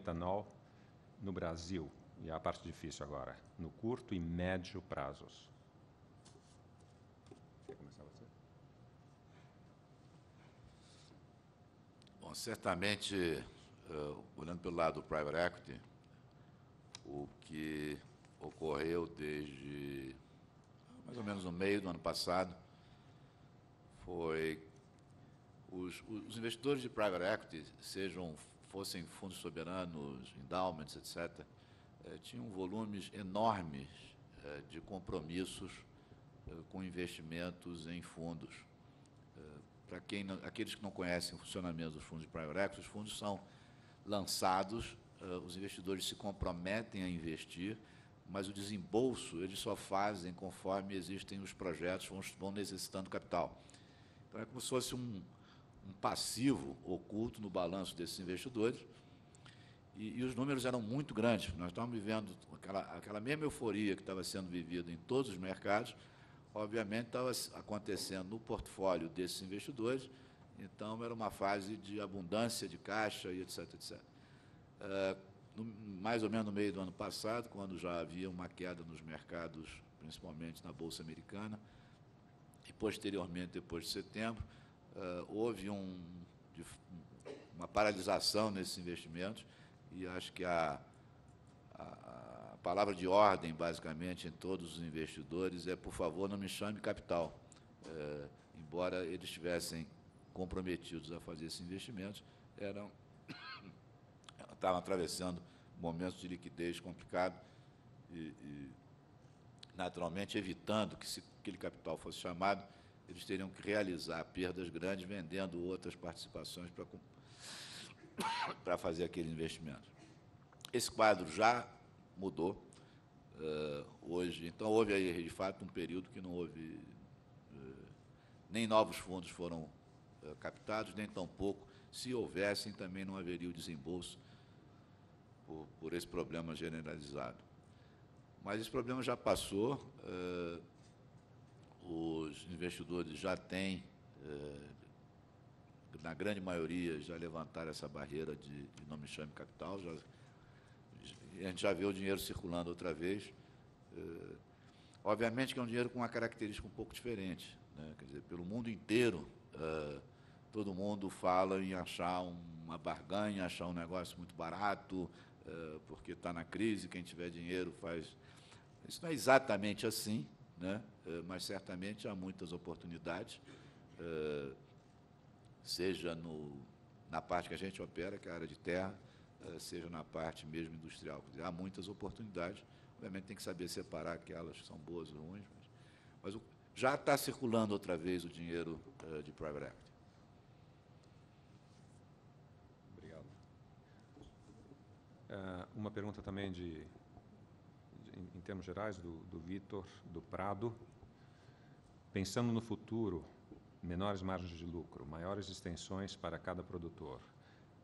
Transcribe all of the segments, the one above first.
etanol no Brasil? E é a parte difícil agora, no curto e médio prazos. Quer começar você? Bom, certamente, olhando pelo lado do private equity, o que ocorreu desde mais ou menos no meio do ano passado foi os investidores de private equity, fossem fundos soberanos, endowments, etc., tinham volumes enormes de compromissos com investimentos em fundos. Para aqueles que não conhecem o funcionamento dos fundos de private equity, os fundos são lançados, os investidores se comprometem a investir, mas o desembolso eles só fazem conforme existem os projetos, vão necessitando capital. Então, é como se fosse um passivo oculto no balanço desses investidores, e os números eram muito grandes. Nós estávamos vivendo aquela mesma euforia que estava sendo vivida em todos os mercados, obviamente estava acontecendo no portfólio desses investidores, então era uma fase de abundância de caixa e etc, etc. Mais ou menos no meio do ano passado, quando já havia uma queda nos mercados, principalmente na Bolsa Americana, e posteriormente, depois de setembro, houve uma paralisação nesses investimentos, e acho que a palavra de ordem, basicamente, em todos os investidores é, por favor, não me chame capital. Embora eles estivessem comprometidos a fazer esses investimentos, estavam atravessando momentos de liquidez complicado e, naturalmente, evitando que, se aquele capital fosse chamado, eles teriam que realizar perdas grandes vendendo outras participações para fazer aquele investimento. Esse quadro já mudou hoje. Então, houve aí, de fato, um período que não houve... nem novos fundos foram captados, nem tampouco, se houvessem, também não haveria o desembolso por esse problema generalizado. Mas esse problema já passou, os investidores já têm, na grande maioria, já levantaram essa barreira de não me chame capital, a gente já vê o dinheiro circulando outra vez. Obviamente que é um dinheiro com uma característica um pouco diferente, né? Quer dizer, pelo mundo inteiro, todo mundo fala em achar uma barganha, achar um negócio muito barato, porque está na crise, quem tiver dinheiro faz... Isso não é exatamente assim, né? Mas certamente há muitas oportunidades, seja na parte que a gente opera, que é a área de terra, seja na parte mesmo industrial. Quer dizer, há muitas oportunidades, obviamente tem que saber separar aquelas que são boas e ruins, mas já está circulando outra vez o dinheiro de private equity. Obrigado. Uma pergunta também em termos gerais, do Vitor, do Prado. Pensando no futuro, menores margens de lucro, maiores extensões para cada produtor,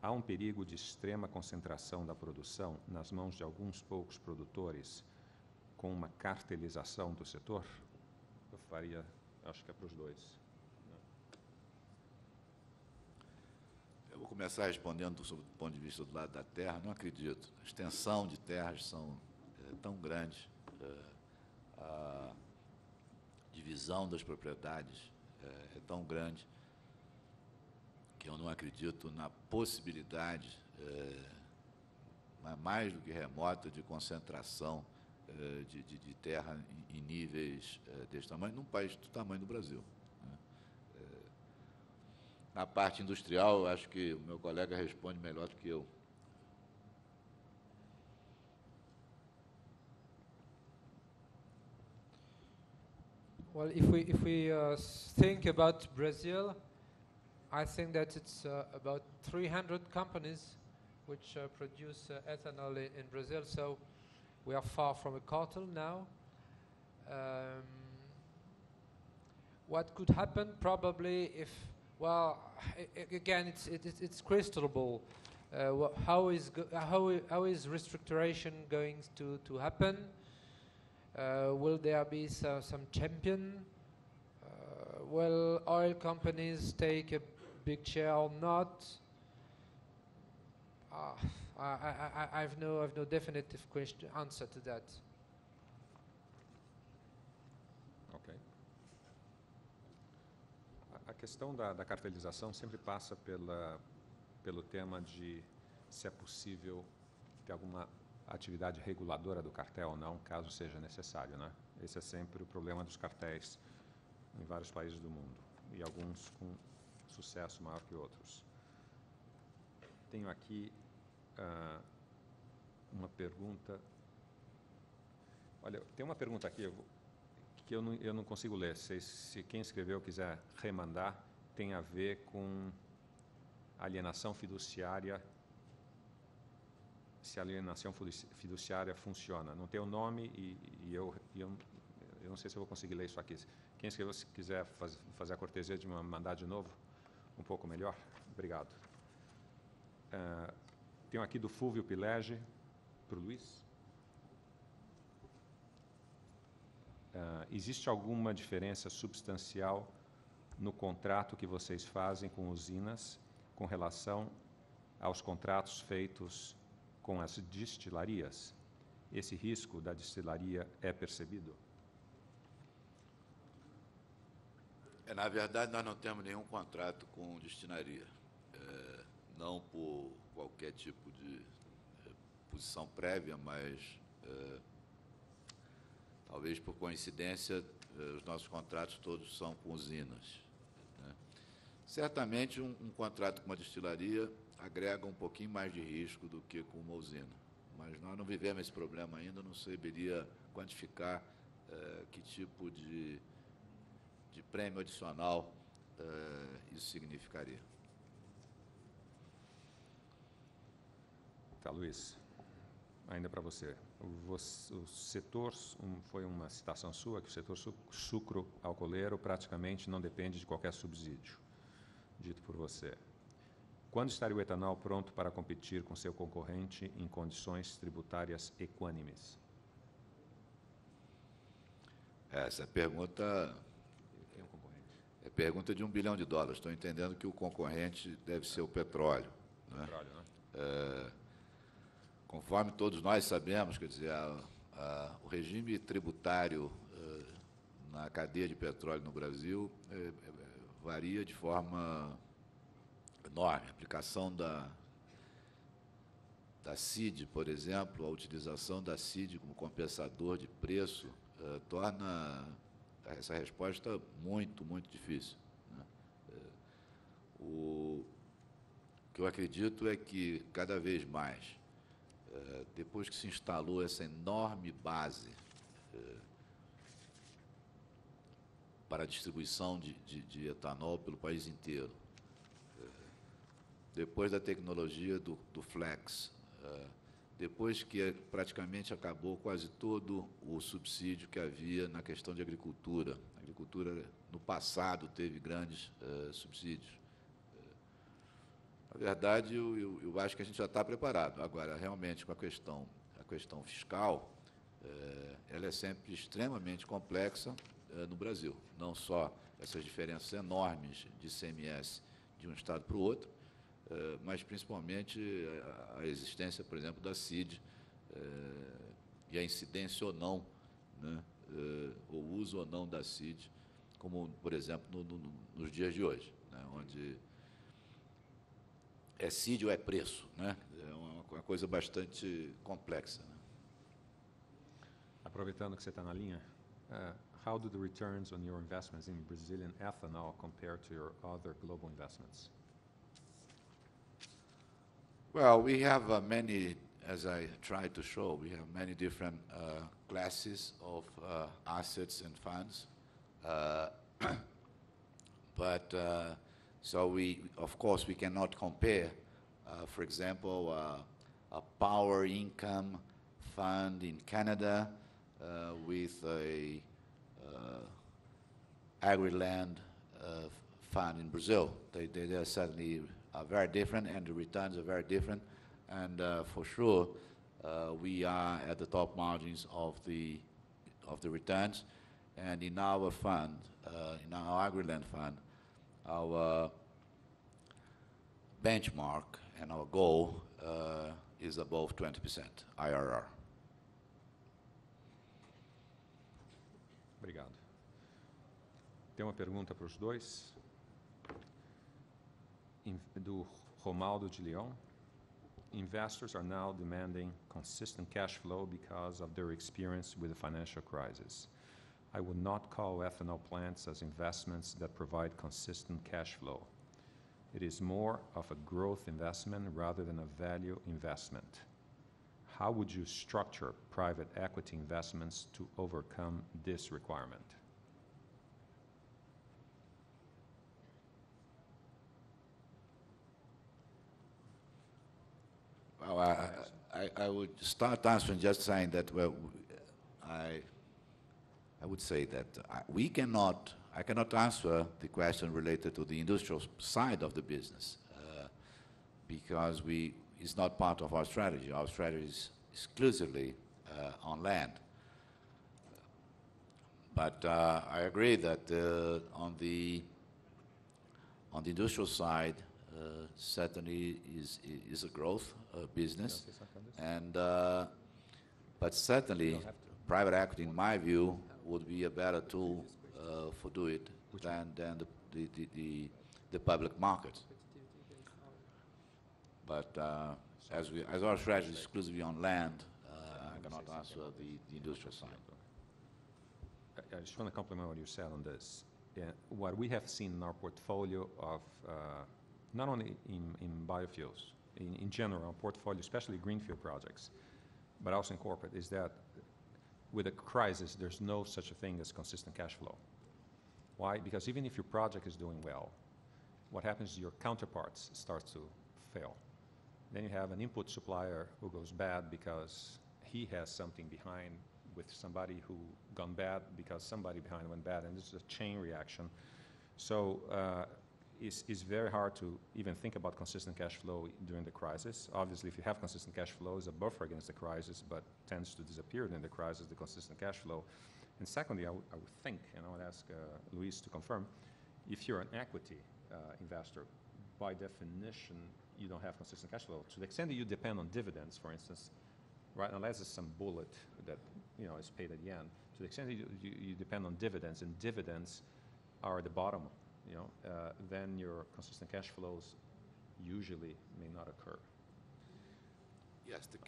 há um perigo de extrema concentração da produção nas mãos de alguns poucos produtores, com uma cartelização do setor? Eu faria, acho que é para os dois. Eu vou começar respondendo sobre o ponto de vista do lado da terra. Não acredito. A extensão de terras são tão grande, a divisão das propriedades é tão grande, que eu não acredito na possibilidade, mais do que remota, de concentração de terra em níveis desse tamanho, num país do tamanho do Brasil. Na parte industrial, eu acho que o meu colega responde melhor do que eu. Well, if we think about Brazil, I think that it's about 300 companies which produce ethanol in Brazil, so we are far from a cartel now. What could happen probably if, well, again, it's crystal ball. How is restructuration going to happen? Will there be some champion? Will oil companies take a big share or not? I've no definitive answer to that. Ok. A questão da cartelização sempre passa pelo tema de se é possível ter alguma atividade reguladora do cartel ou não, caso seja necessário, né? Esse é sempre o problema dos cartéis em vários países do mundo, e alguns com sucesso maior que outros. Tenho aqui uma pergunta. Olha, tem uma pergunta aqui que eu não consigo ler. Se quem escreveu quiser remandar, tem a ver com alienação fiduciária, se a alienação fiduciária funciona. Não tem o nome e eu não sei se eu vou conseguir ler isso aqui. Quem escreveu, se quiser fazer a cortesia de me mandar de novo, um pouco melhor. Obrigado. Tenho aqui do Fúvio Pilege, para o Luiz. Existe alguma diferença substancial no contrato que vocês fazem com usinas com relação aos contratos feitos com as destilarias? Esse risco da destilaria é percebido? Na verdade, nós não temos nenhum contrato com destinaria. Não por qualquer tipo de posição prévia, mas talvez por coincidência, os nossos contratos todos são com usinas, né? Certamente, um contrato com uma destilaria agrega um pouquinho mais de risco do que com uma usina, mas nós não vivemos esse problema ainda, não saberia quantificar que tipo de prêmio adicional isso significaria. Tá, Luiz. Ainda para você. O setor, foi uma citação sua, que o setor sucro-alcooleiro praticamente não depende de qualquer subsídio, dito por você. Quando estaria o etanol pronto para competir com seu concorrente em condições tributárias equânimes? Essa pergunta Quem é o concorrente? é pergunta de $1 bilhão. Estou entendendo que o concorrente deve ser o petróleo, né? Petróleo, né? Conforme todos nós sabemos, quer dizer, o regime tributário na cadeia de petróleo no Brasil varia de forma enorme. A aplicação da CID, por exemplo, a utilização da CID como compensador de preço torna essa resposta muito, muito difícil, né? O que eu acredito é que, cada vez mais, depois que se instalou essa enorme base para a distribuição de etanol pelo país inteiro, depois da tecnologia do Flex, depois que praticamente acabou quase todo o subsídio que havia na questão de agricultura. A agricultura, no passado, teve grandes subsídios. Na verdade, eu acho que a gente já está preparado. Agora, realmente, com a questão fiscal, ela é sempre extremamente complexa no Brasil. Não só essas diferenças enormes de ICMS de um estado para o outro, mas principalmente a existência, por exemplo, da CID e a incidência ou não, né, o uso ou não da CID, como, por exemplo, nos dias de hoje, né, onde é CID ou é preço, né? É uma coisa bastante complexa, né? Aproveitando que você está na linha, how do the returns on your investments in Brazilian ethanol compare to your other global investments? Well, we have many, as I tried to show, we have many different classes of assets and funds. But so of course, we cannot compare, for example, a power income fund in Canada with a agri-land fund in Brazil. They are certainly very different, and the returns are very different. And for sure, we are at the top margins of the returns. And in our fund, in our agri-land fund, our benchmark and our goal is above 20% IRR. Obrigado. Tem uma pergunta para os dois. Do Romaldo de Leon. Investors are now demanding consistent cash flow because of their experience with the financial crisis. I would not call ethanol plants as investments that provide consistent cash flow. It is more of a growth investment rather than a value investment. How would you structure private equity investments to overcome this requirement? Well, I would start answering just saying that, well, I would say that I cannot answer the question related to the industrial side of the business because it's not part of our strategy. Our strategy is exclusively on land. But I agree that on the industrial side, certainly is a growth business, and but certainly private equity, in my view, would be a better tool for do it than the public market. But as our strategy is exclusively on land, I cannot answer the industrial side. I just want to compliment what you said on this. What we have seen in our portfolio of not only in biofuels, in general, our portfolio, especially greenfield projects, but also in corporate, is that with a crisis, there's no such a thing as consistent cash flow. Why? Because even if your project is doing well, what happens is your counterparts start to fail. Then you have an input supplier who goes bad because he has something behind with somebody who gone bad because somebody behind went bad, and this is a chain reaction. So it's very hard to even think about consistent cash flow during the crisis. Obviously, if you have consistent cash flow, it's a buffer against the crisis, but tends to disappear during the crisis, the consistent cash flow. And secondly, I would think, and I would ask Luis to confirm, if you're an equity investor, by definition, you don't have consistent cash flow. To the extent that you depend on dividends, for instance, right, unless it's some bullet that is paid at the end, to the extent that you depend on dividends, and dividends are at the bottom, then your consistent cash flows usually may not occur. Yes, the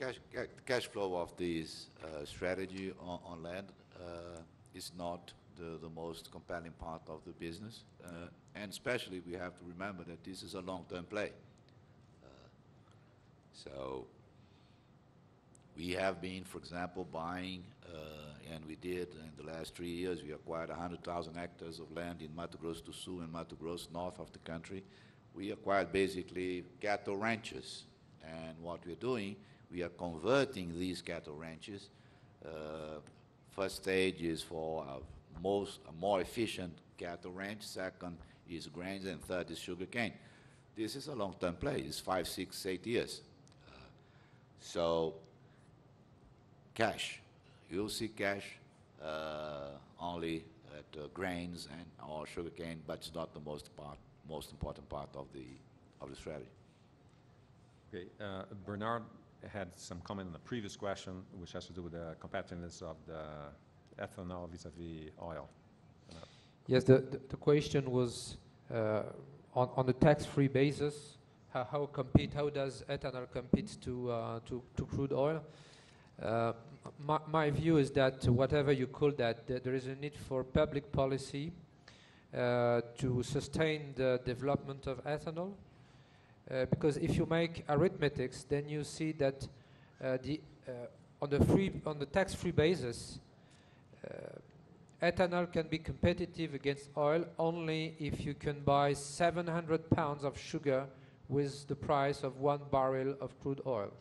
cash flow of this strategy on land is not the most compelling part of the business, and especially we have to remember that this is a long-term play. So we have been, for example, buying, and we did in the last 3 years, we acquired 100,000 hectares of land in Mato Grosso do Sul and Mato Grosso, north of the country. We acquired basically cattle ranches, and what we're doing, we are converting these cattle ranches. First stage is for a more efficient cattle ranch, second is grains, and third is sugarcane. This is a long-term play. It's 5, 6, 8 years. So cash, you'll see cash only at grains and or sugarcane, but it's not the most important part of the strategy. Okay, Bernard had some comment on the previous question, which has to do with the competitiveness of the ethanol vis-a-vis oil. Yes, the question was on the tax-free basis. How does ethanol compete to crude oil? My view is that whatever you call that, there is a need for public policy to sustain the development of ethanol. Because if you make arithmetics, then you see that on the tax-free basis, ethanol can be competitive against oil only if you can buy 700 pounds of sugar with the price of 1 barrel of crude oil.